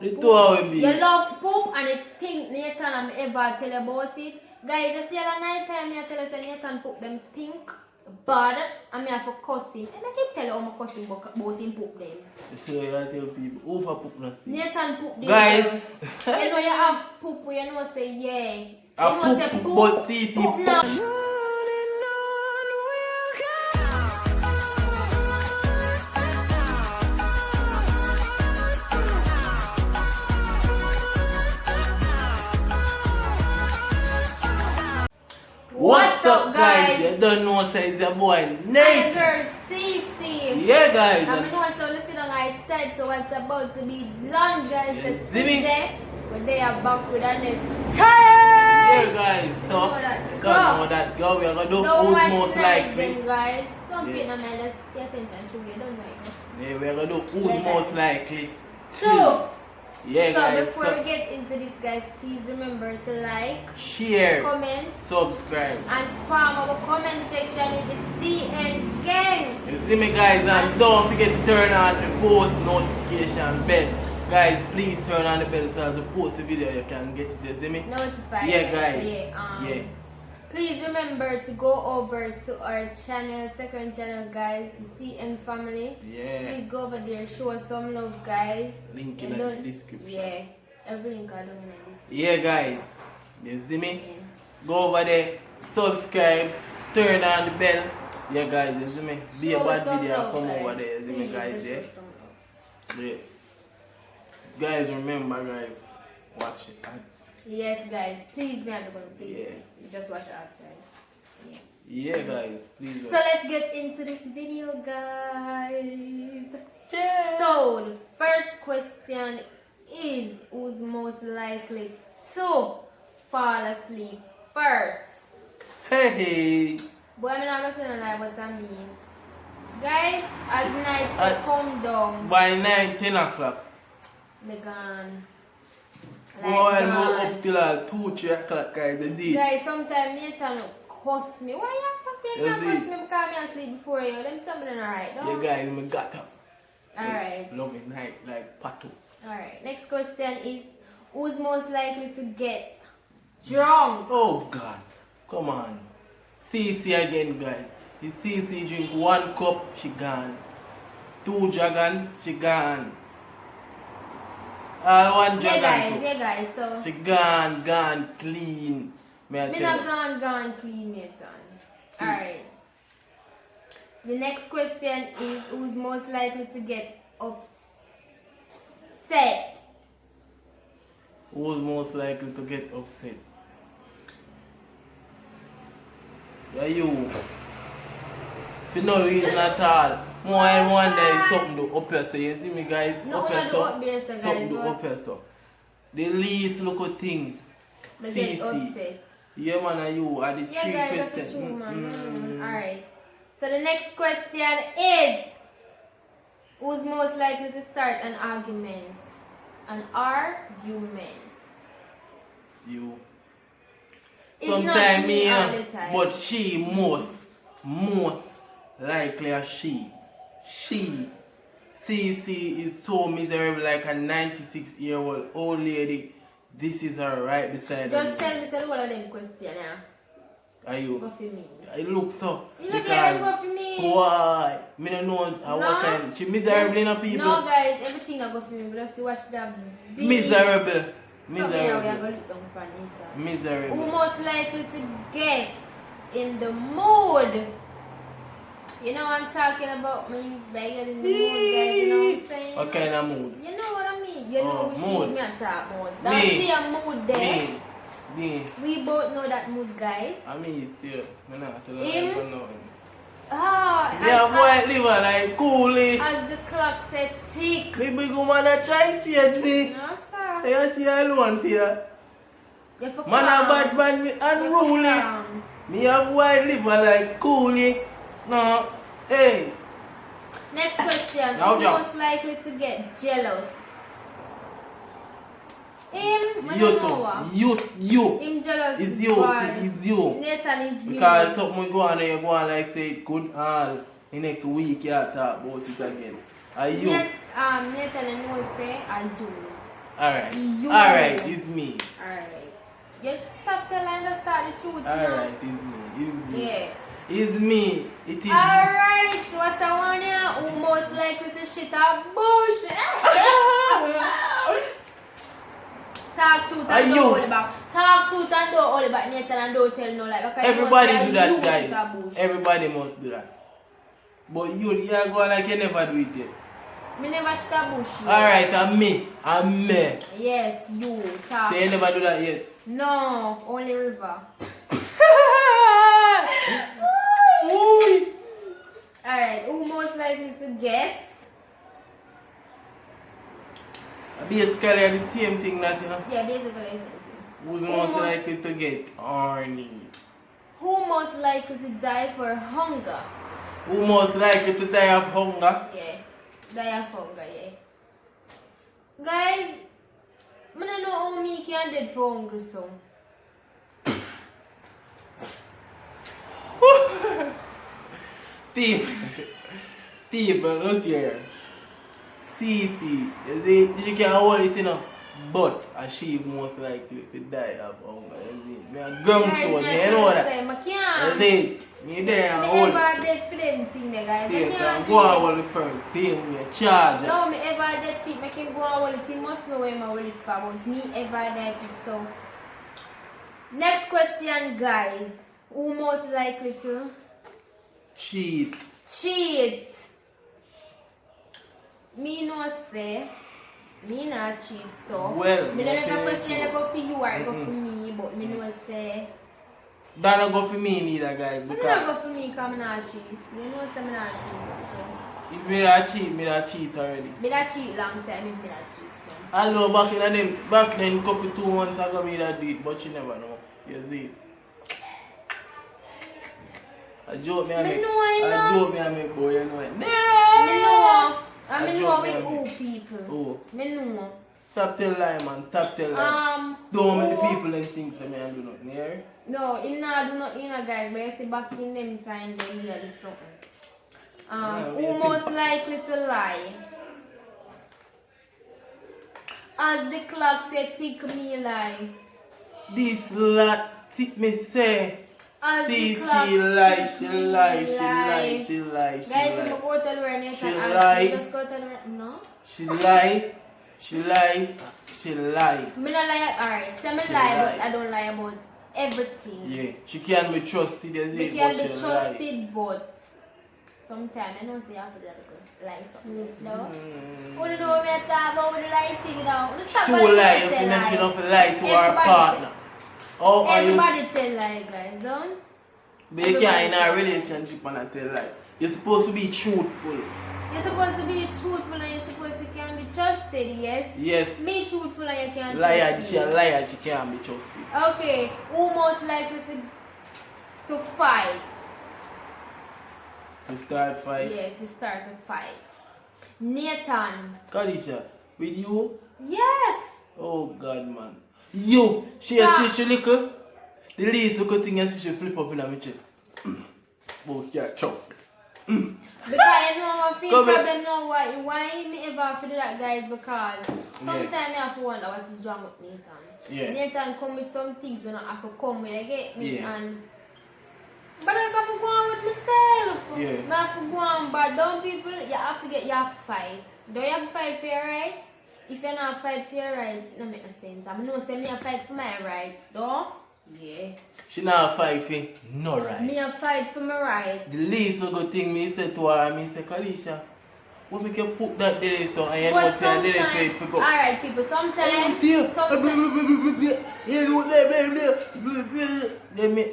The two will be. You love poop and it stink. Nathan, I'm ever tell you about it. Guys, you see the night time I tell you say Nathan poop them stink. Bad, and me have to cuss him. And I keep tell you how I cuss him about him poop them. You see what you tell people? Over poop no stink. Nathan poop them. Guys. You know you have poop, you know say yeah. You I know say poop, but TC poop now. What's up guys? You don't know say it's your boy Nate. Girl CC. Yeah guys. I know so listen on outside so what's about to be done guys. Yeah, It's Zimmy. Tuesday. But they are back with a new Yeah guys, so you don't know that girl we are gonna do don't who's watch most nice likely. them guys. Don't Yeah. pay no mind, just pay attention to you, don't know it. Yeah, we are gonna do who's Yeah, most guys. likely. So, Yeah so guys, before so we get into this guys, please remember to like, share, comment, subscribe. and spam our comment section with the CN gang. You see me guys, and don't forget to turn on the post notification bell. Guys, please turn on the bell so as we post the video you can get it, you see me? Notified. Yeah guys. So, yeah, Yeah. Please remember to go over to our channel, second channel guys, the CN family. Yeah. Please go over there, show us some love guys. Link And in the don't- description. Yeah, every link I don't in the description. Yeah guys, you see me? Yeah. Go over there, subscribe, turn on the bell. Yeah guys, you see me? Be a Show bad us some video, love, come guys. over there, you see me Please, guys, just yeah? show some love. Yeah. Guys, remember guys, watch it ads. Yes, guys. Please, me, I'm gonna please. Yeah. Just watch ads, guys. Yeah guys, please. So let's get into this video, guys. Yeah. So the first question is, who's most likely to fall asleep first? Hey. Boy, I'm not gonna tell you like what I mean. Guys, as night come down, By 9, 10 o'clock. me gone. Boy, I go gone. up till 2, 3 o'clock guys, you see? Guys, sometimes Nathan cuss me. Why you cuss me? You Yes, can't cuss me because me asleep before you. Them something alright, Yeah no? guys, we got up. Alright. Love it night like Pato. Alright. Next question is, who's most likely to get drunk? Oh God, come on. CC again guys. The CC drink 1 cup, she gone. 2 dragon, she gone. All 1 dragon. Yeah guys, so She gone clean. May I me tell not you? gone clean yet. Alright. The next question is, who's most likely to get upset? Who's most likely to get upset? Yeah, you. For no reason at all. More than one day, something to up your say. You see me, guys? No, up we your not do stuff. up there, so Something guys, to up your stuff. The least little thing. They get CC. upset. Yeah, man, and you are the Yeah, 3 guys, that's the questions. truth, man. Alright. So the next question is, who's most likely to start an argument? An argument. You. It's Sometimes not me, me all the time. but she most likely a she. She. CC is so miserable like a 96-year-old old lady. This is her right beside Just her. tell me, say all of them question, yeah. Are you? Go for me. I look so. You look at them, go for me. Why? Me don't know what kind. She miserable in a people. No, guys, everything I go for me, but just to watch them. Miserable. So, yeah, we are Miserable. going to look down for Anita. Who Miserable. most likely to get in the mood? You know what I'm talking about, me begging in the mood, guys, you know what I'm saying? What kind of mood? You know what I mean? You know which mood. mood me I talk about. That's Me. the mood there. Me. We both know that mood, guys. I mean, still. I'm not telling Him? you nothing. Ah, Yeah, as, white liver like coolie. as the clock said tick. Baby woman a try change me. No, sir. I see alone for you. You for Man a calm. bad man, me You for unruly. calm. Me have white liver like coolie. No. Hey. Next question. Now, Who's Joe. most likely to get jealous? Him, I You don't know what. too. You. Him jealous It's is you. bad. See, it's you. Nathan is you. Because something go on and you go on like say it good all. The next week you talk about it again. Are you? Nathan and knows say I do. Alright. You. Alright, it's me. Alright. You stop telling us start the truth. Alright, it's me. It's me. Yeah. It's me. It is Alright, what I want you, who most likely to shit a bush? Talk truth and don't hold it back. Talk truth and don't hold it back, Nathan, and don't tell no lie. Because Everybody you do that, shit a guys. bush. Everybody must do that. But you are going like you never do it yet. Me never shit a bush yet. Alright, I'm me. Yes, you. Talk. So you never do that yet? No, only River. Ooh. Alright, who most likely to get? Basically, the same thing that, you know. Yeah, basically the same thing. Who's most likely to get horny? Who most likely to die for hunger? Who most likely to die of hunger? Yeah, die of hunger, yeah. Guys, I don't know how me can dead for hunger, so. People, look here. Cece, you see, she can hold it, you know. But she most likely to die of hunger. You see, me a gum soul, you know that. I can't. You see, me there and I hold it. ever dead for them thing, guys. See, I can't go on hold it first. See, me a charge. no, me ever dead feet, make him go and hold it. He must know where I hold it for, but me ever dead feet, so. Next question, guys. Who most likely to Cheat. cheat? Me no say. Me not cheat, so. Well, me don't know if a okay, question true. that go for you or it go for me, but me no say. That don't go for me neither, guys. But it Because don't go for me because I not cheat. You know what I'm not cheat, so. if me not cheat, me not cheat already. Me not cheat long time if me not cheat, so. Although back then, couple 2 months ago, me that did, but you never know. You see. A joke me I make. A joke me I make, boy, you know it. Me know. I A know joke with me I who make. people. Who? Me know. Stop tell lie, man. Stop tell lie. Don't make the people and things that me and do nothing here. No, him not do nothing, guys. But you see back in them time, they really do something. Who most likely to lie? As the clock said, tick me lie. This lot, tip me say. As See, the clock she lie, tick she me lie, she lie. lie, she lie, she Guys, if lie. I go to the Renee She and lie. ask me, just go to the Renee. No? She lie, she lie, she lie. Me not lie. Alright, so me She lie, lie. but I don't lie about everything. Yeah, she can be trusted as They it, can but be she trusted, but sometimes I know they have to lie something. No? You know what I talk about the lie thing, you know? lie. She too lie, if you mention enough lie to her partner. Oh, are you? Everybody tell lie, guys, don't? But you can't in a relationship and tell lie. You're supposed to be truthful. You're supposed to be truthful and you're supposed to can be trusted, yes? Yes. Be truthful and you can Liar, trust she a me. liar, she can't be trusted. Okay, who most likely to fight? To start fight. Yeah, to start a fight. Nathan. Kalisha, with you? Yes. Oh God, man. You, she Stop. see she little. The least little thing is she flip up in her chest. Oh, yeah, chop. Because you know I feel Come here. problem now why me ever have to do that, guys, because sometimes I have to wonder what is wrong with Nathan. Yeah. Nathan come with some things when I have to come with, you get me? Yeah. And but I have to go on with myself. Yeah. I have to go on, but don't people, you have to fight. Don't you have to fight for your rights? If you're not fight for your rights, it don't make no sense. I know say me I fight for my rights, though. Yeah. She not fight for no right. Me I fight for my rights. The least good thing me say to her, me say, Kalisha, what make you put that there so and you know say there so it forgot. alright people, sometimes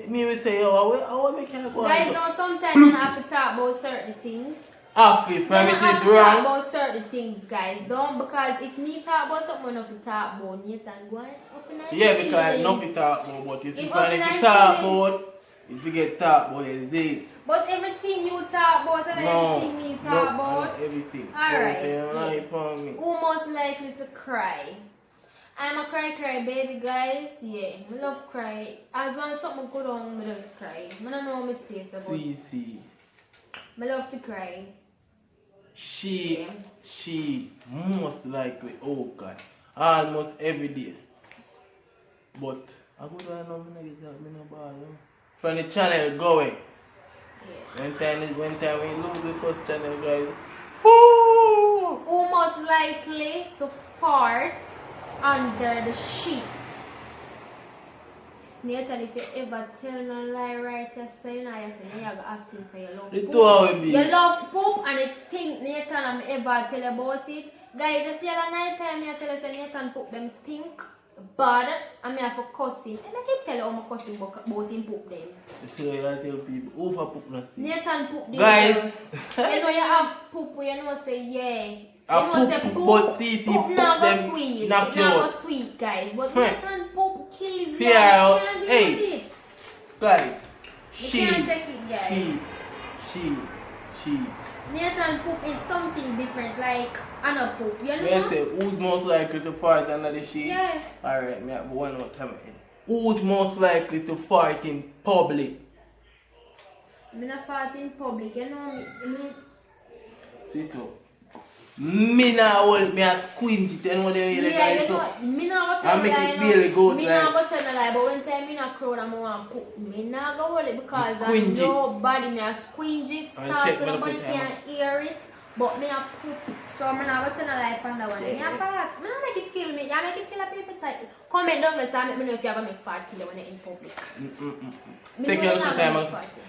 me will say, yo, I want make you go. guys know sometimes you have to talk about certain things. Half it You from don't it have is to talk wrong. about certain things, guys. Don't, because if me talk about something, I have to talk about Nathan. Go on, open up Yeah, your because feelings. nothing talk about, but you see, If when open if you and talk feelings. about, if you get talk about, you see. But everything you talk about and everything me talk about. Everything. Alright, Okay, yeah. lie upon me. Who most likely to cry? I'm a cry baby, guys. Yeah, I love cry. As when something go down, I just cry. I don't know mistakes about. See. I love to cry. She most likely, oh God. almost every day. But I go to know me no ball. From the channel going. Yeah. When time we lose the first channel, guys. Woo! Who most likely to fart under the sheet? Nathan, if you ever tell no lie right, you say now you say you have things for your love The poop. two will be. You love poop and it stink. Nathan, I'm ever tell about it. Guys, you see all the night time I tell you say Nathan poop them stink. Bad, and me have to cuss him. And I keep telling how I cuss him about him poop them. You see what you tell people, who for poop no stink? Nathan poop them. Guys. You know you have poop, you know say yeah. A You know say poop, poop, but TC poop poop now them go sweet. knock It you now go out. sweet, guys. But Hmm. Nathan poop kills you. Fear out. You can't deal Hey. with it. Guys, You can't take it, guys. she. Nathan poop is something different, like Anna poop, you know? Me say, who's most likely to fart under the sheet? Yeah. Alright, me have one more time. Who's most likely to fart in public? I'm not fart in public, you know? Sit up. Me now hold it, me a squinch it, you know the way Yeah, the guy you so. know, me not go I tell make lie, it you know. barely go Me like- not go tell a lie, but when time me not crowd and I want cook, me not go hold it because Squinch it. nobody me a squinch it, And so check so me nobody look at can how hear it. But me a poop, so me not go tell a lie on that one. Me a fart, me not make it kill me, I make it kill a people type. Comment down below so make me know if you are gonna make fart kill you when you're in public. Me Take know your you're little not gonna time make and- fart kill.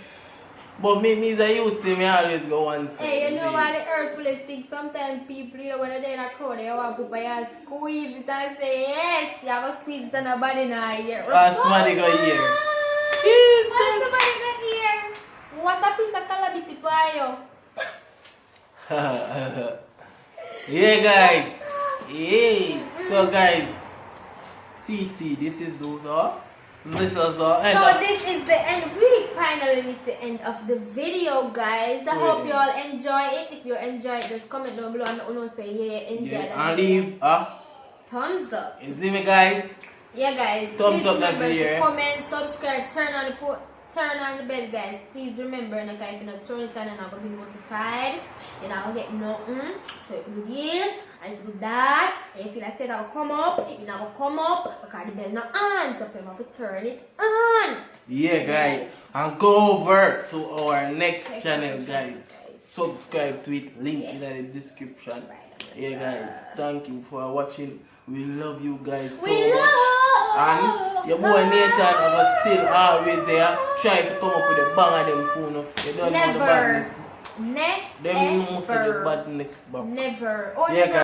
But me as a youth, me always go one side. Hey, you know what the earthfulest thing? Sometimes people, you know, when they're in a crowd, they want to put you squeeze it and say, yes, you have to squeeze it and nobody now hear. Somebody go hear. Oh, somebody go hear. What a piece of calamity for you. Yeah, guys. Hey. So, guys. CC, this is the This is the end. So this is the end. We finally reached the end of the video, guys. I hope you all enjoy it. If you enjoy it, just comment down below and let us say yeah, enjoy that and video. leave a Thumbs up. you see me, guys. Yeah, guys. Thumbs Please up that remember video, to eh? comment, subscribe, turn on the bell, guys. Please remember, and if you not turn it on, you're not gonna be notified. You're not gonna get nothing. So if you do this and if you do that, and you feel like that will come up, if it not gonna come up, because the bell not on, so you have to turn it on. Yeah, guys. And go over to our next channel, guys. Subscribe to it. Link in the description. Yeah, guys. Thank you for watching. We love you guys so much. And your boy Nathan was still always there trying to come up with a bang of them phone. You don't know the badness. Them know the badness. Never. Oh, Yeah, guys.